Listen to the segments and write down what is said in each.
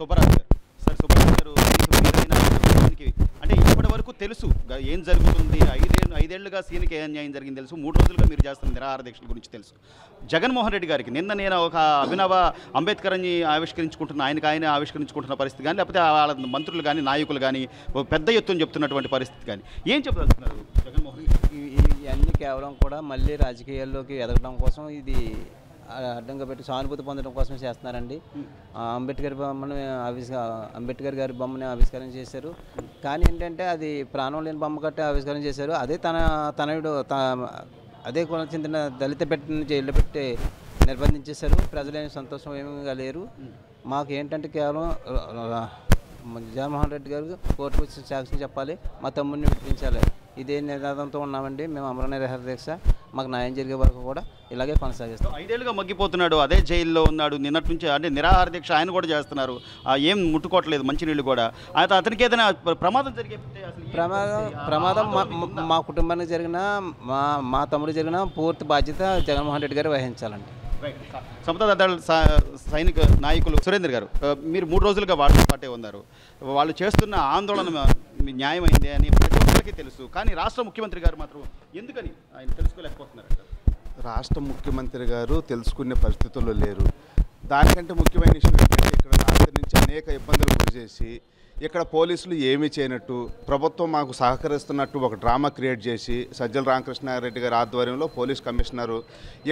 సుబ్బరాజు గారు. సార్ సుబ్బరాజు గారు మీరైనా ప్రభుత్వానికి అంటే ఇప్పటి వరకు తెలుసు ఏం జరుగుతుంది, ఐదేళ్లుగా సీనికి ఏ అన్యాయం జరిగింది తెలుసు, 3 రోజులుగా మీరు చేస్తున్న నిరాహార దీక్షల గురించి తెలుసు. జగన్మోహన్ రెడ్డి గారికి నిన్న నేను ఒక అభినవ అంబేద్కర్ని ఆయన ఆవిష్కరించుకుంటున్న పరిస్థితి కానీ, లేకపోతే వాళ్ళ మంత్రులు కానీ నాయకులు కానీ పెద్ద ఎత్తున చెప్తున్నటువంటి పరిస్థితి కానీ ఏం చెప్పదలుచుకున్నారు జగన్మోహన్ రెడ్డి? ఇవన్నీ కేవలం కూడా మళ్ళీ రాజకీయాల్లోకి ఎదగడం కోసం ఇది అడ్డంగా పెట్టి సానుభూతి పొందడం కోసం చేస్తున్నారండి. అంబేద్కర్ గారి బొమ్మని ఆవిష్కరణ చేశారు. కానీ ఏంటంటే అది ప్రాణం లేని బొమ్మ కట్టి ఆవిష్కరణ చేశారు. అదే తనయుడు అదే కులం చెందిన దళిత పెట్టిని జైల్లో పెట్టి నిర్బంధించేశారు. ప్రజలేమి సంతోషం ఏమీ లేరు. మాకు ఏంటంటే కేవలం జగన్మోహన్ రెడ్డి గారు కోర్టుకు వచ్చి సాక్ష్యం చెప్పాలి, మా తమ్ముడిని విడిపించాలి. ఇదే నినాదంతో ఉన్నామండి మేము. అమర నిరాహార దీక్ష మాకు న్యాయం జరిగే వరకు కూడా ఇలాగే కొనసాగిస్తాం. 5 ఏళ్ళుగా మగ్గిపోతున్నాడు, అదే జైల్లో ఉన్నాడు. నిన్నటి నుంచి అంటే నిరాహార దీక్ష ఆయన కూడా చేస్తున్నారు, ఏం ముట్టుకోవట్లేదు మంచినీళ్ళు కూడా. అతనికి ఏదైనా ప్రమాదం జరిగే ప్రమాదం మా కుటుంబానికి జరిగిన మా తమ్ముడు జరిగిన పూర్తి బాధ్యత జగన్మోహన్ రెడ్డి గారు వహించాలండి. సమతా దళ సైనిక నాయకులు సురేందర్ గారు, మీరు 3 రోజులుగా వాళ్ళతో పాటే ఉన్నారు. వాళ్ళు చేస్తున్న ఆందోళన న్యాయమైంది అని ప్రతి ఒక్కరికి తెలుసు. కానీ రాష్ట్ర ముఖ్యమంత్రి గారు మాత్రం ఎందుకని ఆయన తెలుసుకోలేకపోతున్నారు? రాష్ట్ర ముఖ్యమంత్రి గారు తెలుసుకునే పరిస్థితుల్లో లేరు. దానికంటే ముఖ్యమైన విషయం ఏంటంటే ఇక్కడ రాత్రి నుంచి అనేక ఇబ్బందులు గురిచేసి ఇక్కడ పోలీసులు ఏమీ చేయనట్టు, ప్రభుత్వం మాకు సహకరిస్తున్నట్టు ఒక డ్రామా క్రియేట్ చేసి సజ్జల రామకృష్ణారెడ్డి గారి ఆధ్వర్యంలో పోలీస్ కమిషనరు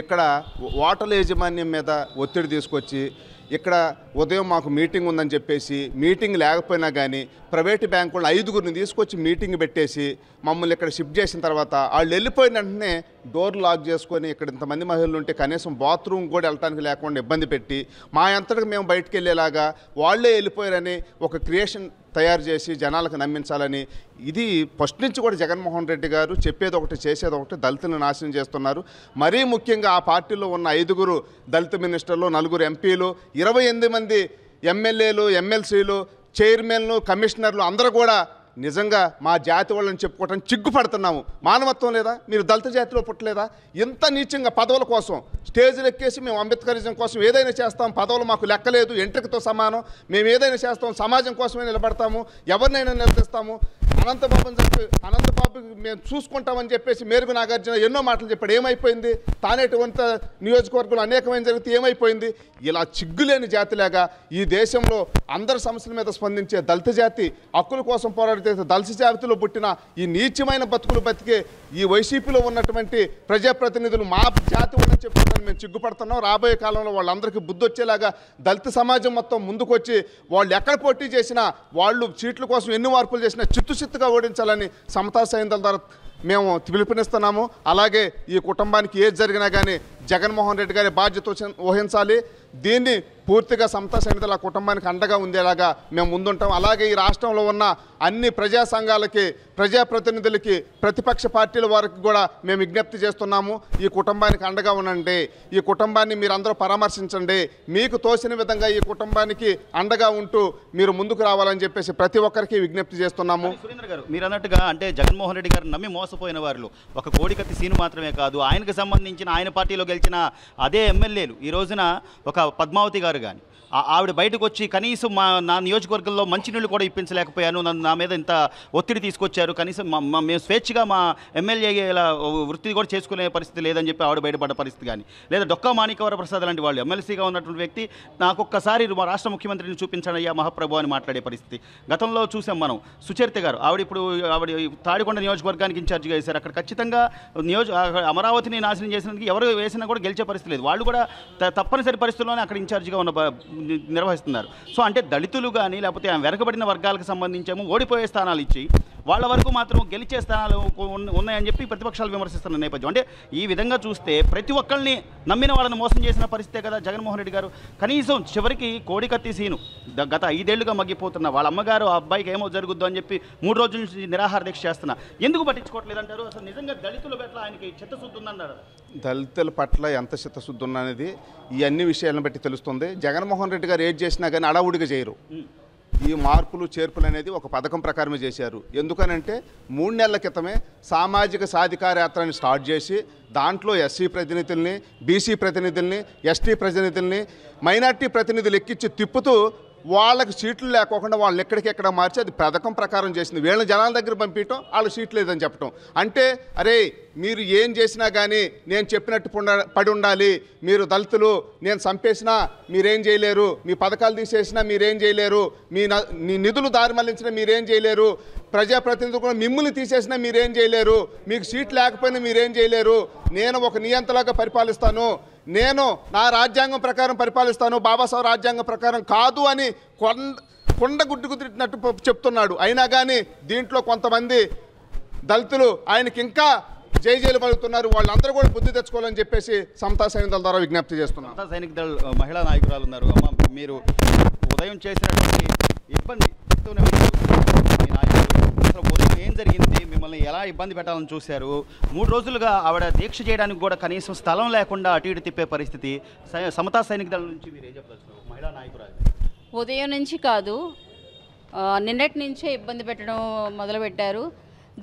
ఇక్కడ ఓటర్ల యాజమాన్యం మీద ఒత్తిడి తీసుకొచ్చి ఇక్కడ ఉదయం మాకు మీటింగ్ ఉందని చెప్పేసి మీటింగ్ లేకపోయినా కానీ ప్రైవేటు బ్యాంకులను 5గురిని తీసుకొచ్చి మీటింగ్ పెట్టేసి మమ్మల్ని ఇక్కడ షిఫ్ట్ చేసిన తర్వాత వాళ్ళు వెళ్ళిపోయిన వెంటనే డోర్ లాక్ చేసుకొని ఇక్కడ ఇంతమంది మహిళలు ఉంటే కనీసం బాత్రూమ్ కూడా వెళ్ళడానికి లేకుండా ఇబ్బంది పెట్టి మా అంతటికి మేము బయటకు వెళ్ళేలాగా వాళ్ళే వెళ్ళిపోయారని ఒక క్రియేషన్ తయారు చేసి జనాలకు నమ్మించాలని, ఇది ఫస్ట్ నుంచి కూడా జగన్మోహన్ రెడ్డి గారు చెప్పేది ఒకటి చేసేది ఒకటి, దళితులను నాశనం చేస్తున్నారు. మరీ ముఖ్యంగా ఆ పార్టీలో ఉన్న 5గురు దళిత మినిస్టర్లు, 4 ఎంపీలు, 28 మంది ఎమ్మెల్యేలు, ఎమ్మెల్సీలు, చైర్మన్లు, కమిషనర్లు అందరూ కూడా నిజంగా మా జాతి వాళ్ళని చెప్పుకోవటానికి చిగ్గుపడుతున్నాము. మానవత్వం లేదా? మీరు దళిత జాతిలో పుట్టలేదా? ఇంత నీచంగా పదవుల కోసం స్టేజ్లు ఎక్కేసి మేము అంబేద్కరిజం కోసం ఏదైనా చేస్తాం, పదవులు మాకు లెక్కలేదు, ఎంట్రికతో సమానం, మేము ఏదైనా చేస్తాం, సమాజం కోసమే నిలబడతాము, ఎవరినైనా నిలదీస్తాము, అనంతబాబుకి మేము చూసుకుంటామని చెప్పేసి మేరుగు నాగార్జున ఎన్నో మాటలు చెప్పాడు. ఏమైపోయింది? తానేటువంటి నియోజకవర్గంలో అనేకమైన జరిగితే ఏమైపోయింది? ఇలా చిగ్గులేని జాతిలాగా ఈ దేశంలో అందరి సమస్యల మీద స్పందించే దళిత జాతి, హక్కుల కోసం పోరాడితే దళిత జాతిలో పుట్టిన ఈ నీచమైన బతుకులు బతికే ఈ వైసీపీలో ఉన్నటువంటి ప్రజాప్రతినిధులు మా జాతి ఉందని చెప్పుకుంటాను మేము చిగ్గుపడుతున్నాం. రాబోయే కాలంలో వాళ్ళందరికీ బుద్ధి వచ్చేలాగా దళిత సమాజం మొత్తం ముందుకొచ్చి వాళ్ళు ఎక్కడ పోటీ చేసినా, వాళ్ళు సీట్ల కోసం ఎన్ని మార్పులు చేసినా చిత్తుగా ఓడించాలని సమతా సైనికుల ద్వారా మేము పిలుపునిస్తున్నాము. అలాగే ఈ కుటుంబానికి ఏది జరిగినా కానీ జగన్మోహన్ రెడ్డి గారి బాధ్యత వహించాలి. దీన్ని పూర్తిగా సమతా సైనికుల కుటుంబానికి అండగా ఉండేలాగా మేము ముందుంటాం. అలాగే ఈ రాష్ట్రంలో ఉన్న అన్ని ప్రజా సంఘాలకి, ప్రజాప్రతినిధులకి, ప్రతిపక్ష పార్టీల వారికి కూడా మేము విజ్ఞప్తి చేస్తున్నాము. ఈ కుటుంబానికి అండగా ఉండండి, ఈ కుటుంబాన్ని మీరందరూ పరామర్శించండి, మీకు తోసిన విధంగా ఈ కుటుంబానికి అండగా ఉంటూ మీరు ముందుకు రావాలని చెప్పేసి ప్రతి ఒక్కరికి విజ్ఞప్తి చేస్తున్నాము. సురేంద్ర గారు, మీరు అన్నట్టుగా అంటే జగన్మోహన్ రెడ్డి గారు నమ్మి మోసపోయిన వారిలో ఒక కోడికత్తి సీను మాత్రమే కాదు, ఆయనకు సంబంధించిన ఆయన పార్టీలో గెలిచిన అదే ఎమ్మెల్యేలు ఈ రోజున ఒక పద్మావతి గారు కానీ ఆవిడ బయటకు వచ్చి కనీసం నా నియోజకవర్గంలో మంచినీళ్ళు కూడా ఇప్పించలేకపోయాను, నా మీద ఇంత ఒత్తిడి తీసుకొచ్చారు, కనీసం మేము స్వేచ్ఛగా మా ఎమ్మెల్యేల వృత్తి కూడా చేసుకునే పరిస్థితి లేదని చెప్పి ఆవిడ బయటపడ్డ పరిస్థితి కానీ, లేదా డొక్కా మాణిక్యవర ప్రసాద్ లాంటి వాళ్ళు ఎమ్మెల్సీగా ఉన్నటువంటి వ్యక్తి నాకొక్కసారి మా రాష్ట్ర ముఖ్యమంత్రిని చూపించండి అయ్యా మహాప్రభు అని మాట్లాడే పరిస్థితి గతంలో చూసాం మనం. సుచరిత గారు ఆవిడ తాడికొండ నియోజకవర్గానికి ఇన్ఛార్జిగా వేశారు. అక్కడ ఖచ్చితంగా అమరావతిని నాశనం చేసినందుకు ఎవరు వేసినా కూడా గెలిచే పరిస్థితి లేదు, వాళ్ళు కూడా తప్పనిసరి పరిస్థితుల్లోనే అక్కడ ఇన్ఛార్జిగా ఉన్న నిర్వహిస్తున్నారు. సో అంటే దళితులు కానీ లేకపోతే వెనకబడిన వర్గాలకు సంబంధించేమో ఓడిపోయే స్థానాలు ఇచ్చి వాళ్ళ వరకు మాత్రం గెలిచే స్థానాలు ఉన్నాయని చెప్పి ప్రతిపక్షాలు విమర్శిస్తున్న నేపథ్యం. అంటే ఈ విధంగా చూస్తే ప్రతి ఒక్కరిని నమ్మిన వాళ్ళని మోసం చేసిన పరిస్థితే కదా జగన్మోహన్ రెడ్డి గారు. కనీసం చివరికి కోడికత్తి సీను గత 5 ఏళ్లుగా మగ్గిపోతున్న వాళ్ళ అమ్మగారు ఆ అబ్బాయికి ఏమో జరుగుద్దు అని చెప్పి 3 రోజుల నుంచి నిరాహార దీక్ష చేస్తున్నా, ఎందుకు పట్టించుకోవట్లేదు అంటారు? అసలు నిజంగా దళితుల పట్ల ఆయనకి చిత్తశుద్ధి ఉందన్నారు. దళితుల పట్ల ఎంత చిత్తశుద్ధి ఉన్నది ఈ అన్ని విషయాలను బట్టి తెలుస్తుంది. జగన్మోహన్ రెడ్డి గారు ఏది చేసినా కానీ అడావుడిగా చేయరు. ఈ మార్పులు చేర్పులు అనేది ఒక పథకం ప్రకారమే చేశారు. ఎందుకనంటే 3 నెలల క్రితమే సామాజిక సాధికార యాత్రని స్టార్ట్ చేసి దాంట్లో ఎస్సీ ప్రతినిధుల్ని, బీసీ ప్రతినిధుల్ని, ఎస్టీ ప్రతినిధుల్ని, మైనార్టీ ప్రతినిధులు ఎక్కించి తిప్పుతూ వాళ్ళకి సీట్లు లేకోకుండా వాళ్ళని ఎక్కడికెక్కడ మార్చి అది పథకం ప్రకారం చేసింది. వీళ్ళని జనాల దగ్గర పంపించడం, వాళ్ళ సీట్లు లేదని చెప్పడం. అంటే అరే మీరు ఏం చేసినా కానీ నేను చెప్పినట్టు పడి ఉండాలి, మీరు దళితులు నేను చంపేసినా మీరేం చేయలేరు, మీ పథకాలు తీసేసినా మీరేం చేయలేరు, మీ నిధులు దారి మళ్లించినా మీరేం చేయలేరు, ప్రజాప్రతినిధులు కూడా మిమ్మల్ని తీసేసినా మీరేం చేయలేరు, మీకు సీట్ లేకపోయినా మీరేం చేయలేరు, నేను ఒక నియంతలాగా పరిపాలిస్తాను, నేను నా రాజ్యాంగం ప్రకారం పరిపాలిస్తాను, బాబాసాహెబ్ రాజ్యాంగం ప్రకారం కాదు అని కొండ గుడ్డుకు తిట్టినట్టు చెప్తున్నాడు. అయినా కానీ దీంట్లో కొంతమంది దళితులు ఆయనకి ఇంకా జైలు పలుకుతున్నారు. వాళ్ళందరూ కూడా బుద్ధి తెచ్చుకోవాలని చెప్పేసి సమతా సైనిక దళ ద్వారా విజ్ఞప్తి చేస్తున్నారు. సమతా సైనిక దళ మహిళా నాయకురాలు ఉన్నారు. అమ్మ, మీరు ఉదయం చేసినటువంటి ఇబ్బంది చెప్తూనే ఉన్నారు. మీ నాయకులు అసలు ఉదయం ఏం జరిగింది, మిమ్మల్ని ఎలా ఇబ్బంది పెట్టాలని చూశారు? 3 రోజులుగా ఆవిడ దీక్ష చేయడానికి కూడా కనీసం స్థలం లేకుండా అటు ఇటు తిప్పే పరిస్థితి. సమతా సైనిక దళం నుంచి మీరు ఏం చెప్పారు మహిళా నాయకురాలు? ఉదయం నుంచి కాదు, నిన్నటి నుంచే ఇబ్బంది పెట్టడం మొదలుపెట్టారు.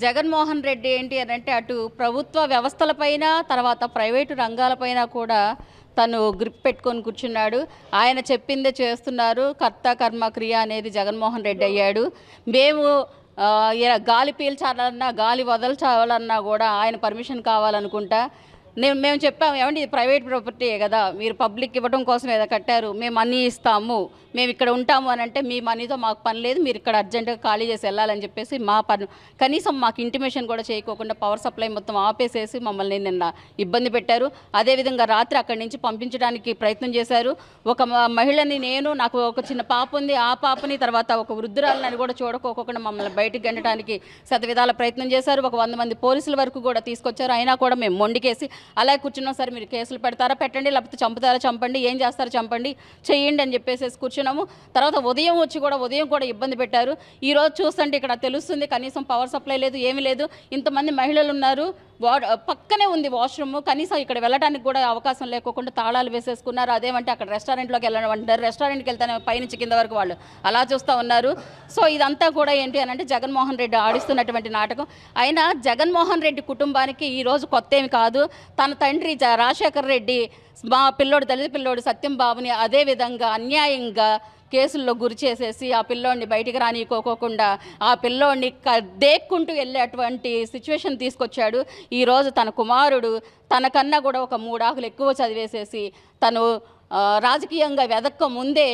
జగన్మోహన్ రెడ్డి ఏంటి అని అంటే అటు ప్రభుత్వ వ్యవస్థలపైన తర్వాత ప్రైవేటు రంగాలపైన కూడా తను గ్రిప్ పెట్టుకొని కూర్చున్నాడు. ఆయన చెప్పిందే చేస్తున్నారు. కర్త కర్మ క్రియ అనేది జగన్మోహన్ రెడ్డి అయ్యాడు. మేము గాలి పీల్చాలన్నా గాలి వదల్చాలన్నా కూడా ఆయన పర్మిషన్ కావాలనుకుంటా. మేము చెప్పాము, ఏమంటే ఇది ప్రైవేట్ ప్రాపర్టీయే కదా, మీరు పబ్లిక్ ఇవ్వడం కోసం ఏదో కట్టారు, మేము మనీ ఇస్తాము, మేము ఇక్కడ ఉంటాము అని అంటే మీ మనీతో మాకు పని లేదు, మీరు ఇక్కడ అర్జెంటుగా ఖాళీ చేసి వెళ్ళాలని చెప్పేసి మా పని కనీసం మాకు ఇంటిమేషన్ కూడా చేయకోకుండా పవర్ సప్లై మొత్తం ఆపేసేసి మమ్మల్ని నిన్న ఇబ్బంది పెట్టారు. అదేవిధంగా రాత్రి అక్కడి నుంచి పంపించడానికి ప్రయత్నం చేశారు. ఒక మహిళని నాకు ఒక చిన్న పాప ఉంది, ఆ పాపని తర్వాత ఒక వృద్ధురాలని కూడా చూడకోకుండా మమ్మల్ని బయటకు గంటడానికి శతవిధాల ప్రయత్నం చేశారు. ఒక 100 మంది పోలీసుల వరకు కూడా తీసుకొచ్చారు. అయినా కూడా మేము మొండికేసి అలా కూర్చున్నాం. సరే మీరు కేసులు పెడతారా పెట్టండి, లేకపోతే చంపుతారా చంపండి, ఏం చేస్తారో చంపండి, చెయ్యండి అని చెప్పేసి కూర్చున్నాము. తర్వాత ఉదయం కూడా ఇబ్బంది పెట్టారు. ఈరోజు చూస్తుంటే ఇక్కడ తెలుస్తుంది కనీసం పవర్ సప్లై లేదు, ఏమీ లేదు. ఇంతమంది మహిళలు ఉన్నారు, పక్కనే ఉంది వాష్రూమ్, కనీసం ఇక్కడ వెళ్ళడానికి కూడా అవకాశం లేకోకుండా తాళాలు వేసేసుకున్నారు. అదేమంటే అక్కడ రెస్టారెంట్లోకి వెళ్ళడం అంటారు, రెస్టారెంట్కి వెళ్తానే పైనుంచి కింద వరకు వాళ్ళు అలా చూస్తూ ఉన్నారు. సో ఇదంతా కూడా ఏంటి అని అంటే జగన్మోహన్ రెడ్డి ఆడిస్తున్నటువంటి నాటకం. అయినా జగన్మోహన్ రెడ్డి కుటుంబానికి ఈరోజు కొత్త ఏమి కాదు. తన తండ్రి రాజశేఖర రెడ్డి మా పిల్లోడు దళిత పిల్లోడు సత్యం బాబుని అదేవిధంగా అన్యాయంగా కేసుల్లో గురి చేసేసి ఆ పిల్లోడిని బయటికి రానికోకుండా ఆ పిల్లోడిని దేక్కుంటూ వెళ్ళేటువంటి సిచ్యువేషన్ తీసుకొచ్చాడు. ఈరోజు తన కుమారుడు తనకన్నా కూడా ఒక 3 ఆకులు ఎక్కువ చదివేసేసి తను రాజకీయంగా వెదక్క ముందే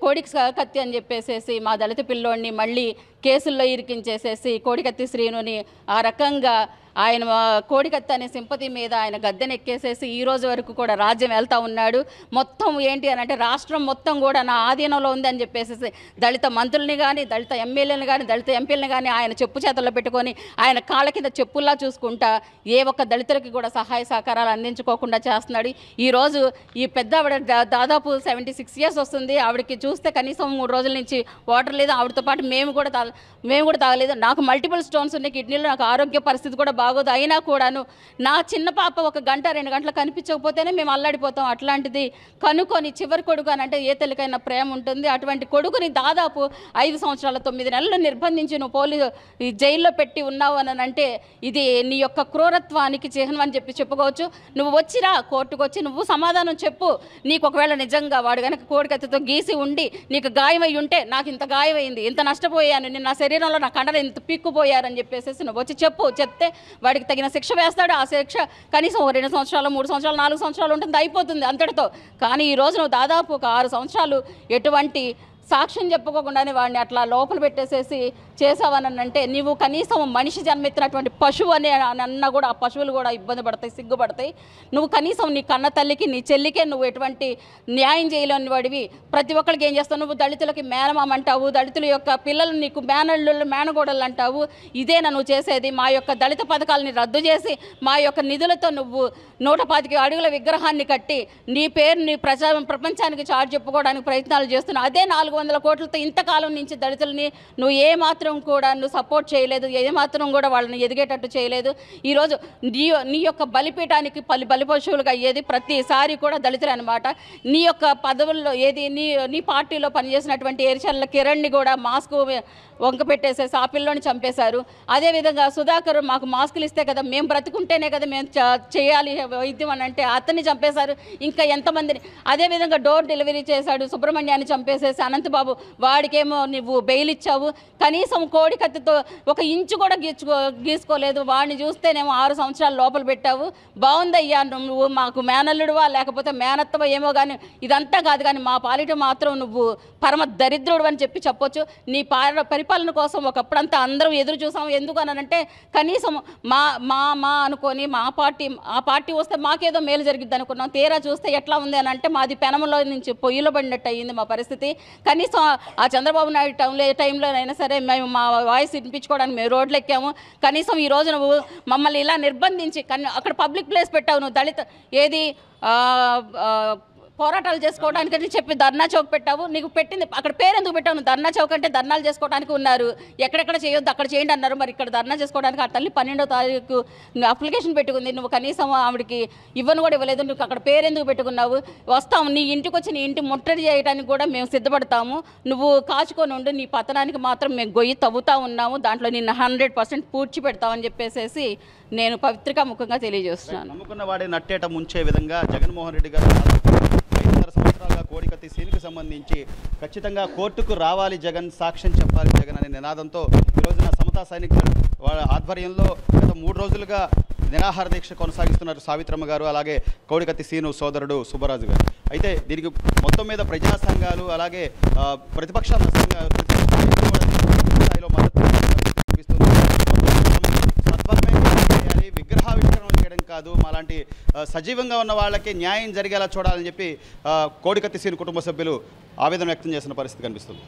కోడికి కత్తి అని చెప్పేసేసి మా దళిత పిల్లోడిని మళ్ళీ కేసుల్లో ఇరికించేసేసి కోడికత్తి శ్రీనుని ఆ రకంగా ఆయన కోడికత్తి అనే సింపతి మీద ఆయన గద్దెనెక్కేసేసి ఈ రోజు వరకు కూడా రాజ్యం వెళ్తూ ఉన్నాడు. మొత్తం ఏంటి అని అంటే రాష్ట్రం మొత్తం కూడా నా ఆధీనంలో ఉందని చెప్పేసి దళిత మంత్రుల్ని కానీ దళిత ఎమ్మెల్యేలను కానీ దళిత ఎంపీలను కానీ ఆయన చెప్పు చేతుల్లో పెట్టుకొని ఆయన కాళ్ళ కింద చెప్పుల్లా చూసుకుంటా ఏ ఒక్క దళితులకి కూడా సహాయ సహకారాలు అందించుకోకుండా చేస్తున్నాడు. ఈరోజు ఈ పెద్ద ఆవిడ దాదాపు 76 years వస్తుంది. ఆవిడకి చూస్తే కనీసం 3 రోజుల నుంచి వాటర్ లేదు. ఆవిడతో పాటు మేము కూడా తాగలేదు. నాకు మల్టిపుల్ స్టోన్స్ ఉన్నాయి కిడ్నీలో, నాకు ఆరోగ్య పరిస్థితి కూడా బాగోదు. అయినా కూడాను నా చిన్న పాప 1 గంట 2 గంటలు కనిపించకపోతేనే మేము అల్లాడిపోతాం. అట్లాంటిది కనుక్కొని చివరి కొడుకు అని అంటే ఏ తల్లికైనా ప్రేమ ఉంటుంది. అటువంటి కొడుకుని దాదాపు 5 సంవత్సరాల 9 నెలలు నిర్బంధించి నువ్వు జైల్లో పెట్టి ఉన్నావు అని అంటే ఇది నీ యొక్క క్రూరత్వానికి చిహ్నం అని చెప్పుకోవచ్చు. నువ్వు వచ్చిరా కోర్టుకు వచ్చి నువ్వు సమాధానం చెప్పు. నీకు ఒకవేళ నిజంగా వాడు కనుక కోడికత్తితో గీసి ఉండి నీకు గాయమై ఉంటే నాకు ఇంత గాయమైంది, ఇంత నష్టపోయాను, నేను నా శరీరంలో నా కండలు ఇంత పీక్కుపోయారని చెప్పేసి నువ్వు వచ్చి చెప్తే వాడికి తగిన శిక్ష వేస్తాడు. ఆ శిక్ష కనీసం 2 సంవత్సరాలు 3 సంవత్సరాలు 4 సంవత్సరాలు ఉంటుంది, అయిపోతుంది అంతటితో. కానీ ఈ రోజు నువ్వు దాదాపు ఒక 6 సంవత్సరాలు ఎటువంటి సాక్ష్యం చెప్పుకోకుండానే వాడిని అట్లా లోపల పెట్టేసేసి చేసావని అంటే నీవు కనీసం మనిషి జన్మెత్తినటువంటి పశువు అని అన్నా కూడా ఆ పశువులు కూడా ఇబ్బంది పడతాయి, సిగ్గుపడతాయి. నువ్వు కనీసం నీ కన్న తల్లికి నీ చెల్లికే నువ్వు ఎటువంటి న్యాయం చేయలేని వాడివి. ప్రతి ఒక్కరికి ఏం చేస్తావు, నువ్వు దళితులకి మేనమామ అంటావు, దళితుల యొక్క పిల్లలు నీకు మేనళ్ళు మేనగోడలు అంటావు. ఇదేనా నువ్వు చేసేది? మా యొక్క దళిత పథకాలని రద్దు చేసి మా యొక్క నిధులతో నువ్వు 125 అడుగుల విగ్రహాన్ని కట్టి నీ పేరు నీ ప్రపంచానికి చాటు చెప్పుకోవడానికి ప్రయత్నాలు చేస్తున్నావు. అదే 400 వందల కోట్లతో ఇంతకాలం నుంచి దళితుల్ని నువ్వు ఏమాత్రం కూడా నువ్వు సపోర్ట్ చేయలేదు, ఏమాత్రం కూడా వాళ్ళని ఎదిగేటట్టు చేయలేదు. ఈరోజు నీ యొక్క బలిపీఠానికి బలిపశువులుగా అయ్యేది ప్రతిసారి కూడా దళితులు అనమాట. నీ యొక్క పదవుల్లో ఏది నీ పార్టీలో పనిచేసినటువంటి ఏర్చల్ల కిరణ్ని కూడా మాస్క్ వంక పెట్టేసేసి ఆ పిల్లోని చంపేశారు. అదేవిధంగా సుధాకర్ మాకు మాస్కులు ఇస్తే కదా మేము బ్రతుకుంటేనే కదా మేము చేయాలి వైద్యం అని అంటే అతన్ని చంపేశారు. ఇంకా ఎంతమందిని అదేవిధంగా డోర్ డెలివరీ చేశాడు సుబ్రహ్మణ్యాన్ని చంపేసేసి అనంతబాబు, వాడికేమో నువ్వు బెయిల్ ఇచ్చావు, కనీసం కోడి కత్తితో 1 ఇంచు కూడా గీసుకోలేదు. వాడిని చూస్తేనేమో 6 సంవత్సరాల లోపల పెట్టావు. బాగుందయ్యా, నువ్వు మాకు మేనల్లుడువా లేకపోతే మేనత్తవా ఏమో కానీ ఇదంతా కాదు, కానీ మా పాలిట మాత్రం నువ్వు పరమ దరిద్రుడు అని చెప్పొచ్చు. నీ పరిపాలన కోసం ఒకప్పుడంతా అందరం ఎదురు చూసాము. ఎందుకు అనంటే కనీసం మా అనుకొని ఆ పార్టీ వస్తే మాకేదో మేలు జరిగిద్ది అనుకున్నాం. తీరా చూస్తే ఎట్లా ఉంది అని అంటే మాది పెనములో నుంచి పొయ్యిలో పడినట్టు అయ్యింది మా పరిస్థితి. కనీసం ఆ చంద్రబాబు నాయుడు టైంలోనైనా సరే మేము మా వాయిస్ వినిపించుకోవడానికి మేము రోడ్లు ఎక్కాము. కనీసం ఈ రోజు నువ్వు మమ్మల్ని ఇలా నిర్బంధించి అక్కడ పబ్లిక్ ప్లేస్ పెట్టావు, నువ్వు దళిత ఏది పోరాటాలు చేసుకోవడానికి చెప్పి ధర్నా చౌక్ పెట్టావు. నీకు పెట్టింది అక్కడ పేరు ఎందుకు పెట్టావు? నువ్వు ధర్నా చౌక్ అంటే ధర్నాలు చేసుకోవడానికి ఉన్నారు, ఎక్కడెక్కడ చేయొద్దు అక్కడ చేయండి అన్నారు. మరి ఇక్కడ ధర్నా చేసుకోవడానికి ఆ తల్లి 12వ తారీఖు అప్లికేషన్ పెట్టుకుంది, నువ్వు కనీసం ఆవిడకి ఇవ్వను కూడా ఇవ్వలేదు. నువ్వు అక్కడ పేరు ఎందుకు పెట్టుకున్నావు? వస్తాము నీ ఇంటికి వచ్చి నీ ఇంటి ముట్టడి చేయడానికి కూడా మేము సిద్ధపడతాము, నువ్వు కాచుకొని ఉండు, నీ పతనానికి మాత్రం మేము గొయ్యి తవ్వుతూ ఉన్నాము, దాంట్లో నిన్ను 100% పూడ్చి పెడతామని చెప్పేసి నేను పత్రికా ముఖంగా తెలియజేస్తున్నాను. నమ్ముకున్న వాడే నట్టేట ముంచే విధంగా జగన్మోహన్ రెడ్డి గారు 5.5 సంవత్సరాలుగా కోడికత్తి సీన్కి సంబంధించి ఖచ్చితంగా కోర్టుకు రావాలి జగన్, సాక్ష్యం చెప్పాలి జగన్ అనే నినాదంతో ఈ రోజున సమతా సైనికులు వాళ్ళ ఆధ్వర్యంలో గత 3 రోజులుగా నిరాహార దీక్ష కొనసాగిస్తున్నారు సావిత్రమ్మ గారు, అలాగే కోడికత్తి సీను సోదరుడు సుబ్బరాజు గారు. అయితే దీనికి మొత్తం మీద ప్రజా సంఘాలు అలాగే ప్రతిపక్షాల స్థాయిలో మద్దతు విగ్రహావిష్కరణ చేయడం కాదు, మాలాంటి సజీవంగా ఉన్న వాళ్ళకి న్యాయం జరిగేలా చూడాలని చెప్పి కోడికత్తి సీను కుటుంబ సభ్యులు ఆవేదన వ్యక్తం చేసిన పరిస్థితి కనిపిస్తుంది.